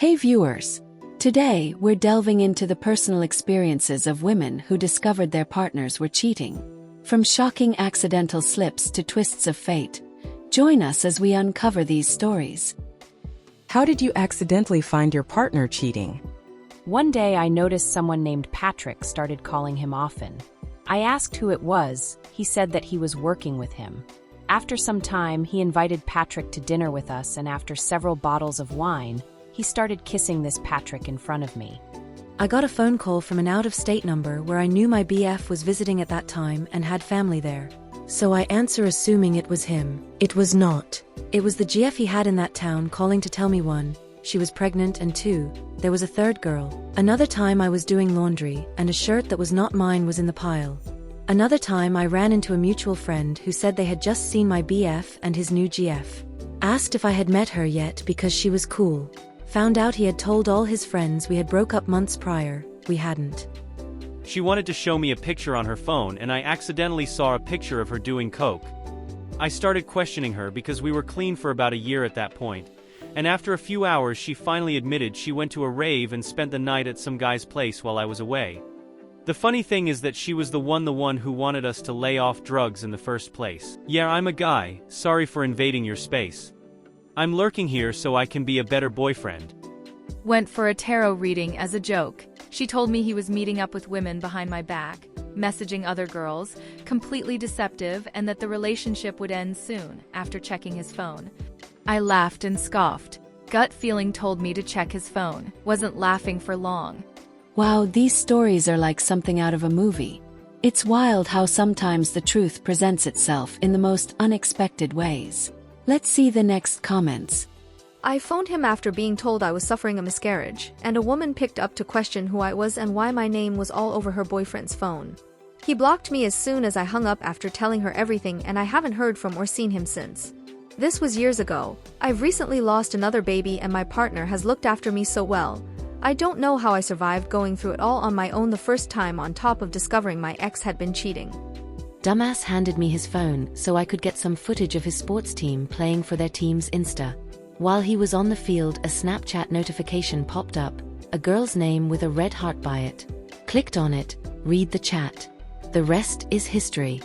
Hey viewers! Today, we're delving into the personal experiences of women who discovered their partners were cheating. From shocking accidental slips to twists of fate, join us as we uncover these stories. How did you accidentally find your partner cheating? One day I noticed someone named Patrick started calling him often. I asked who it was. He said that he was working with him. After some time, he invited Patrick to dinner with us, and after several bottles of wine, he started kissing this Patrick in front of me. I got a phone call from an out-of-state number where I knew my BF was visiting at that time and had family there. So I answer assuming it was him. It was not. It was the GF he had in that town calling to tell me one, she was pregnant, and two, there was a third girl. Another time I was doing laundry and a shirt that was not mine was in the pile. Another time I ran into a mutual friend who said they had just seen my BF and his new GF. Asked if I had met her yet because she was cool. Found out he had told all his friends we had broke up months prior. We hadn't. She wanted to show me a picture on her phone, and I accidentally saw a picture of her doing coke. I started questioning her because we were clean for about a year at that point, and after a few hours she finally admitted she went to a rave and spent the night at some guy's place while I was away. The funny thing is that she was the one who wanted us to lay off drugs in the first place. Yeah, I'm a guy, sorry for invading your space. I'm lurking here so I can be a better boyfriend. Went for a tarot reading as a joke. She told me he was meeting up with women behind my back, messaging other girls, completely deceptive, and that the relationship would end soon, after checking his phone. I laughed and scoffed. Gut feeling told me to check his phone. Wasn't laughing for long. Wow, these stories are like something out of a movie. It's wild how sometimes the truth presents itself in the most unexpected ways. Let's see the next comments. I phoned him after being told I was suffering a miscarriage, and a woman picked up to question who I was and why my name was all over her boyfriend's phone. He blocked me as soon as I hung up after telling her everything, and I haven't heard from or seen him since. This was years ago. I've recently lost another baby and my partner has looked after me so well. I don't know how I survived going through it all on my own the first time, on top of discovering my ex had been cheating. Dumbass handed me his phone so I could get some footage of his sports team playing for their team's Insta. While he was on the field, a Snapchat notification popped up, a girl's name with a red heart by it. Clicked on it, read the chat. The rest is history.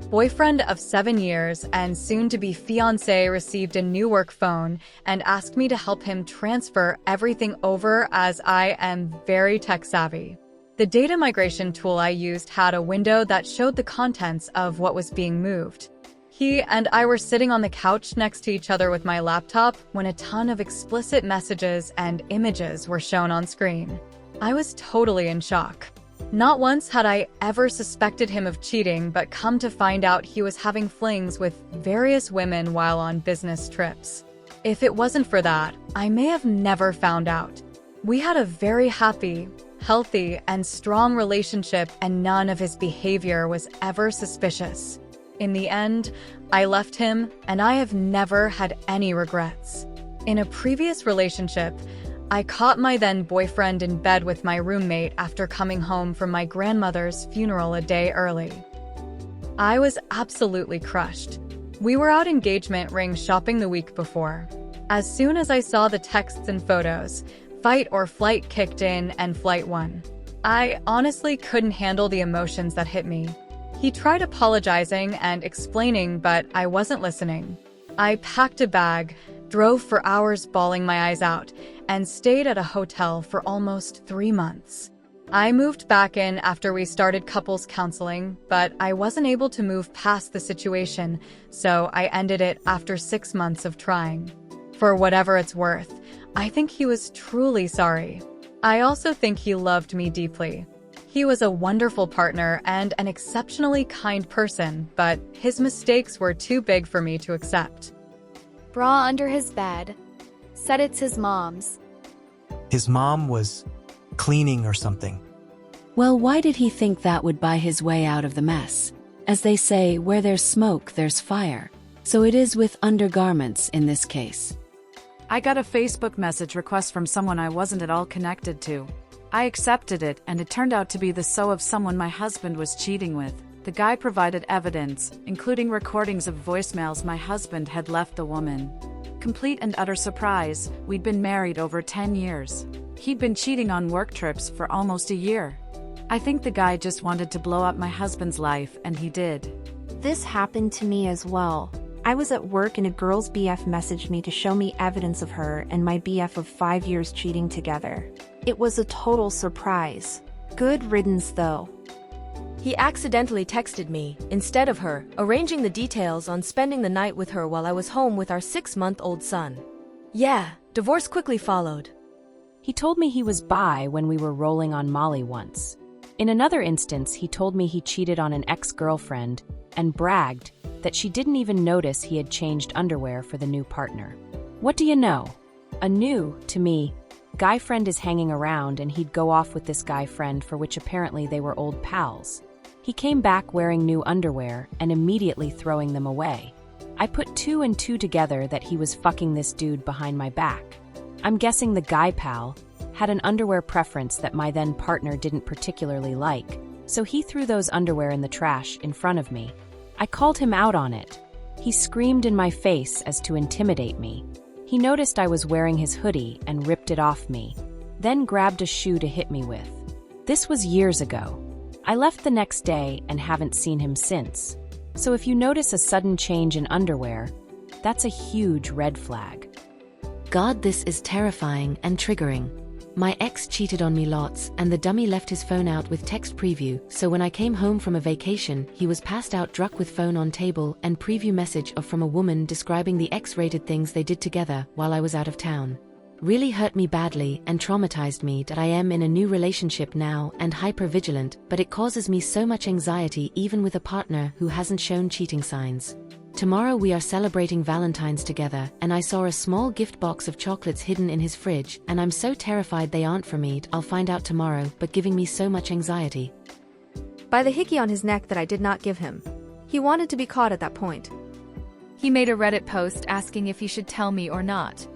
Boyfriend of 7 years and soon-to-be fiancé received a new work phone and asked me to help him transfer everything over as I am very tech-savvy. The data migration tool I used had a window that showed the contents of what was being moved. He and I were sitting on the couch next to each other with my laptop when a ton of explicit messages and images were shown on screen. I was totally in shock. Not once had I ever suspected him of cheating, but come to find out he was having flings with various women while on business trips. If it wasn't for that, I may have never found out. We had a very happy, healthy, and strong relationship, and none of his behavior was ever suspicious. In the end, I left him, and I have never had any regrets. In a previous relationship, I caught my then boyfriend in bed with my roommate after coming home from my grandmother's funeral a day early. I was absolutely crushed. We were out engagement ring shopping the week before. As soon as I saw the texts and photos, fight or flight kicked in and flight won. I honestly couldn't handle the emotions that hit me. He tried apologizing and explaining, but I wasn't listening. I packed a bag, drove for hours bawling my eyes out, and stayed at a hotel for almost 3 months. I moved back in after we started couples counseling, but I wasn't able to move past the situation, so I ended it after 6 months of trying. For whatever it's worth, I think he was truly sorry. I also think he loved me deeply. He was a wonderful partner and an exceptionally kind person, but his mistakes were too big for me to accept. Bra under his bed. Said it's his mom's. His mom was cleaning or something. Well, why did he think that would buy his way out of the mess? As they say, where there's smoke, there's fire. So it is with undergarments in this case. I got a Facebook message request from someone I wasn't at all connected to. I accepted it, and it turned out to be the so of someone my husband was cheating with. The guy provided evidence, including recordings of voicemails my husband had left the woman. Complete and utter surprise, we'd been married over 10 years. He'd been cheating on work trips for almost a year. I think the guy just wanted to blow up my husband's life, and he did. This happened to me as well. I was at work and a girl's BF messaged me to show me evidence of her and my BF of 5 years cheating together. It was a total surprise. Good riddance though. He accidentally texted me, instead of her, arranging the details on spending the night with her while I was home with our 6-month-old son. Yeah, divorce quickly followed. He told me he was bi when we were rolling on Molly once. In another instance, he told me he cheated on an ex-girlfriend and bragged that she didn't even notice he had changed underwear for the new partner. What do you know? A new, to me, guy friend is hanging around, and he'd go off with this guy friend for which apparently they were old pals. He came back wearing new underwear and immediately throwing them away. I put 2 and 2 together that he was fucking this dude behind my back. I'm guessing the guy pal had an underwear preference that my then partner didn't particularly like, so he threw those underwear in the trash in front of me. I called him out on it. He screamed in my face as to intimidate me. He noticed I was wearing his hoodie and ripped it off me, then grabbed a shoe to hit me with. This was years ago. I left the next day and haven't seen him since. So if you notice a sudden change in underwear, that's a huge red flag. God, this is terrifying and triggering. My ex cheated on me lots, and the dummy left his phone out with text preview, so when I came home from a vacation, he was passed out drunk with phone on table and preview message from a woman describing the X-rated things they did together while I was out of town. Really hurt me badly and traumatized me that I am in a new relationship now and hyper-vigilant, but it causes me so much anxiety even with a partner who hasn't shown cheating signs. Tomorrow we are celebrating Valentine's together, and I saw a small gift box of chocolates hidden in his fridge, and I'm so terrified they aren't for me. I'll find out tomorrow, but giving me so much anxiety. By the hickey on his neck that I did not give him. He wanted to be caught at that point. He made a Reddit post asking if he should tell me or not.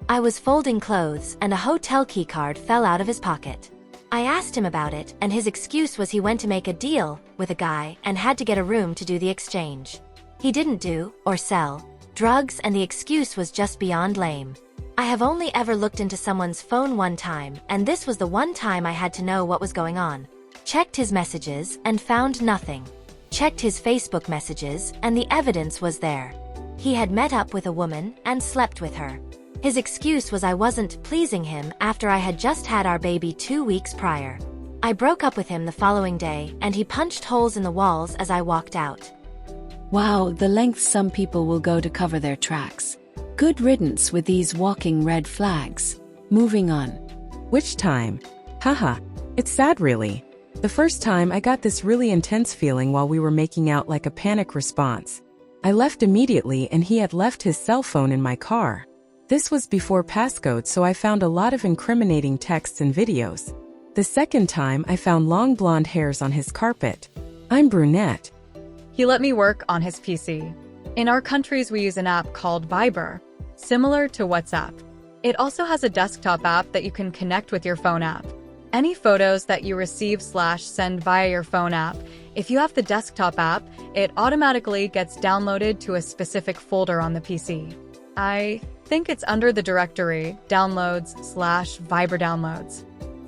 I was folding clothes and a hotel key card fell out of his pocket. I asked him about it, and his excuse was he went to make a deal with a guy and had to get a room to do the exchange. He didn't do, or sell, drugs, and the excuse was just beyond lame. I have only ever looked into someone's phone one time, and this was the one time I had to know what was going on. Checked his messages and found nothing. Checked his Facebook messages, and the evidence was there. He had met up with a woman and slept with her. His excuse was I wasn't pleasing him after I had just had our baby 2 weeks prior. I broke up with him the following day, and he punched holes in the walls as I walked out. Wow, the lengths some people will go to cover their tracks. Good riddance with these walking red flags. Moving on. Which time? Haha. It's sad really. The first time I got this really intense feeling while we were making out, like a panic response. I left immediately and he had left his cell phone in my car. This was before passcode, so I found a lot of incriminating texts and videos. The second time I found long blonde hairs on his carpet. I'm brunette. He let me work on his PC. In our countries, we use an app called Viber, similar to WhatsApp. It also has a desktop app that you can connect with your phone app. Any photos that you receive/send via your phone app, if you have the desktop app, it automatically gets downloaded to a specific folder on the PC. I think it's under the directory downloads/Viber downloads.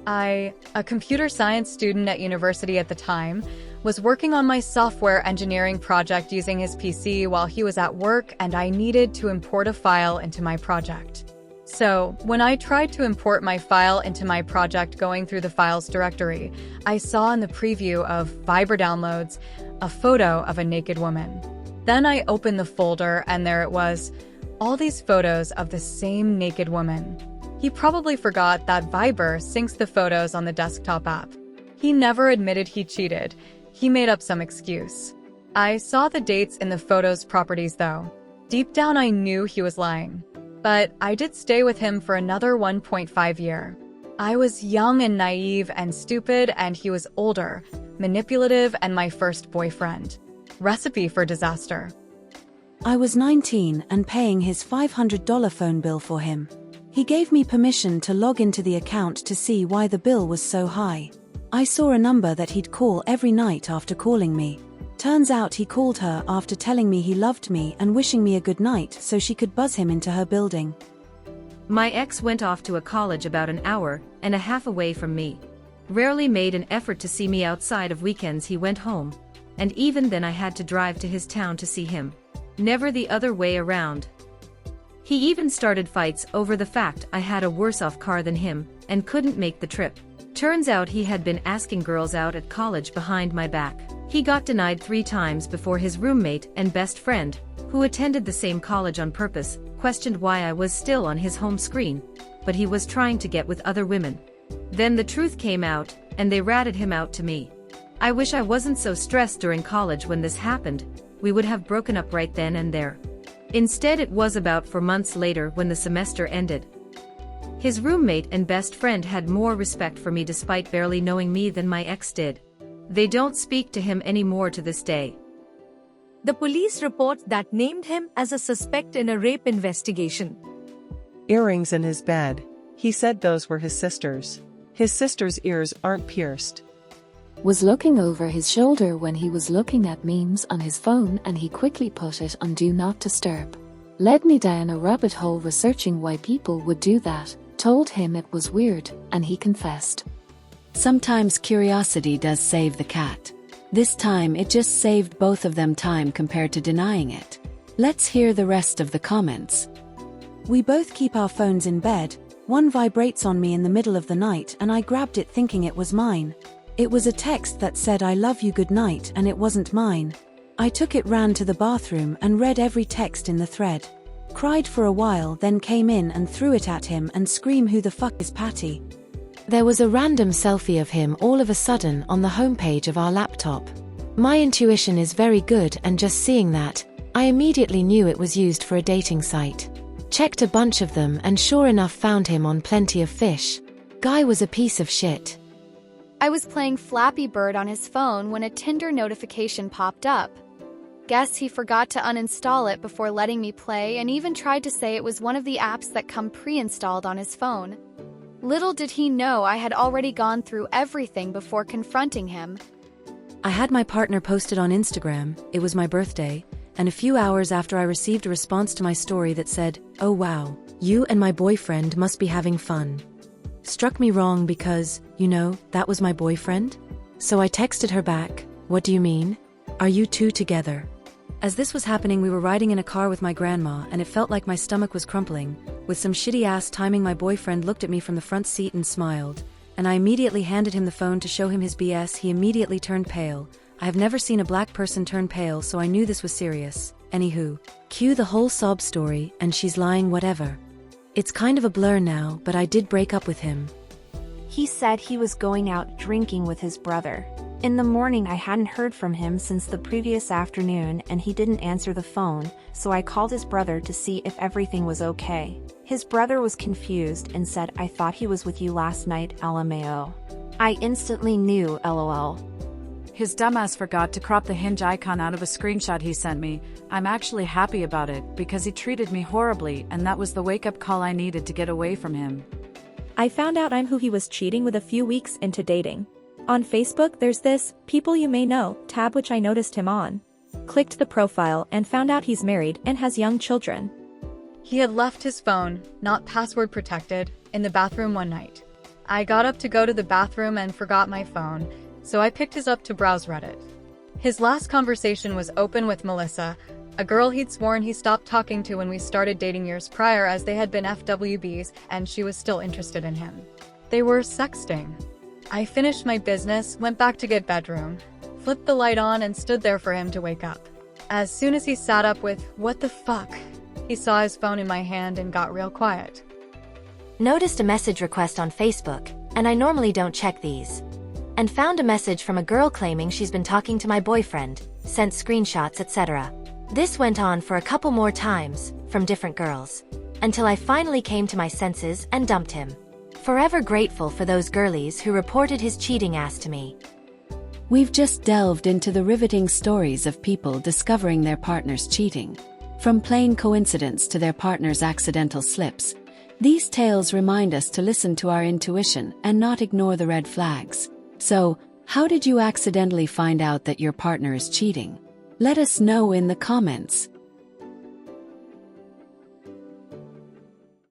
A computer science student at university at the time, was working on my software engineering project using his PC while he was at work, and I needed to import a file into my project. So, when I tried to import my file into my project going through the files directory, I saw in the preview of Viber downloads a photo of a naked woman. Then I opened the folder and there it was, all these photos of the same naked woman. He probably forgot that Viber syncs the photos on the desktop app. He never admitted he cheated. He made up some excuse. I saw the dates in the photos properties though. Deep down I knew he was lying. But I did stay with him for another 1.5 years. I was young and naive and stupid, and he was older, manipulative, and my first boyfriend. Recipe for disaster. I was 19 and paying his $500 phone bill for him. He gave me permission to log into the account to see why the bill was so high. I saw a number that he'd call every night after calling me. Turns out he called her after telling me he loved me and wishing me a good night so she could buzz him into her building. My ex went off to a college about an hour and a half away from me. Rarely made an effort to see me outside of weekends. He went home, and even then I had to drive to his town to see him. Never the other way around. He even started fights over the fact I had a worse-off car than him and couldn't make the trip. Turns out he had been asking girls out at college behind my back. He got denied 3 times before his roommate and best friend, who attended the same college on purpose, questioned why I was still on his home screen, but he was trying to get with other women. Then the truth came out, and they ratted him out to me. I wish I wasn't so stressed during college when this happened. We would have broken up right then and there. Instead, it was about 4 months later when the semester ended. His roommate and best friend had more respect for me despite barely knowing me than my ex did. They don't speak to him anymore to this day. The police report that named him as a suspect in a rape investigation. Earrings in his bed. He said those were his sister's. His sister's ears aren't pierced. Was looking over his shoulder when he was looking at memes on his phone and he quickly put it on Do Not Disturb. Led me down a rabbit hole researching why people would do that, told him it was weird, and he confessed. Sometimes curiosity does save the cat. This time it just saved both of them time compared to denying it. Let's hear the rest of the comments. We both keep our phones in bed. One vibrates on me in the middle of the night and I grabbed it thinking it was mine. It was a text that said I love you good night and it wasn't mine. I took it, ran to the bathroom and read every text in the thread. Cried for a while, then came in and threw it at him and screamed, "Who the fuck is Patty?" There was a random selfie of him all of a sudden on the homepage of our laptop. My intuition is very good, and just seeing that, I immediately knew it was used for a dating site. Checked a bunch of them and sure enough found him on Plenty of Fish. Guy was a piece of shit. I was playing Flappy Bird on his phone when a Tinder notification popped up. Guess he forgot to uninstall it before letting me play and even tried to say it was one of the apps that come pre-installed on his phone. Little did he know I had already gone through everything before confronting him. I had my partner posted on Instagram, it was my birthday, and a few hours after I received a response to my story that said, "Oh wow, you and my boyfriend must be having fun." Struck me wrong because, that was my boyfriend. So I texted her back, "What do you mean? Are you two together?" As this was happening, we were riding in a car with my grandma and it felt like my stomach was crumpling. With some shitty ass timing, my boyfriend looked at me from the front seat and smiled, and I immediately handed him the phone to show him his BS. He immediately turned pale. I have never seen a black person turn pale, so I knew this was serious. Anywho, cue the whole sob story and she's lying whatever. It's kind of a blur now, but I did break up with him. He said he was going out drinking with his brother. In the morning I hadn't heard from him since the previous afternoon and he didn't answer the phone, so I called his brother to see if everything was okay. His brother was confused and said, "I thought he was with you last night, LMAO." I instantly knew, LOL. His dumbass forgot to crop the Hinge icon out of a screenshot he sent me. I'm actually happy about it because he treated me horribly and that was the wake-up call I needed to get away from him. I found out I'm who he was cheating with a few weeks into dating. On Facebook there's this People You May Know tab which I noticed him on. Clicked the profile and found out he's married and has young children. He had left his phone, not password protected, in the bathroom one night. I got up to go to the bathroom and forgot my phone, so I picked his up to browse Reddit. His last conversation was open with Melissa, a girl he'd sworn he stopped talking to when we started dating years prior as they had been FWBs and she was still interested in him. They were sexting. I finished my business, went back to get bedroom, flipped the light on and stood there for him to wake up. As soon as he sat up with, "What the fuck?" he saw his phone in my hand and got real quiet. Noticed a message request on Facebook, and I normally don't check these. And found a message from a girl claiming she's been talking to my boyfriend, sent screenshots, etc. This went on for a couple more times, from different girls, until I finally came to my senses and dumped him. Forever grateful for those girlies who reported his cheating ass to me. We've just delved into the riveting stories of people discovering their partner's cheating. From plain coincidence to their partner's accidental slips, these tales remind us to listen to our intuition and not ignore the red flags. So, How did you accidentally find out that your partner is cheating? Let us know in the comments.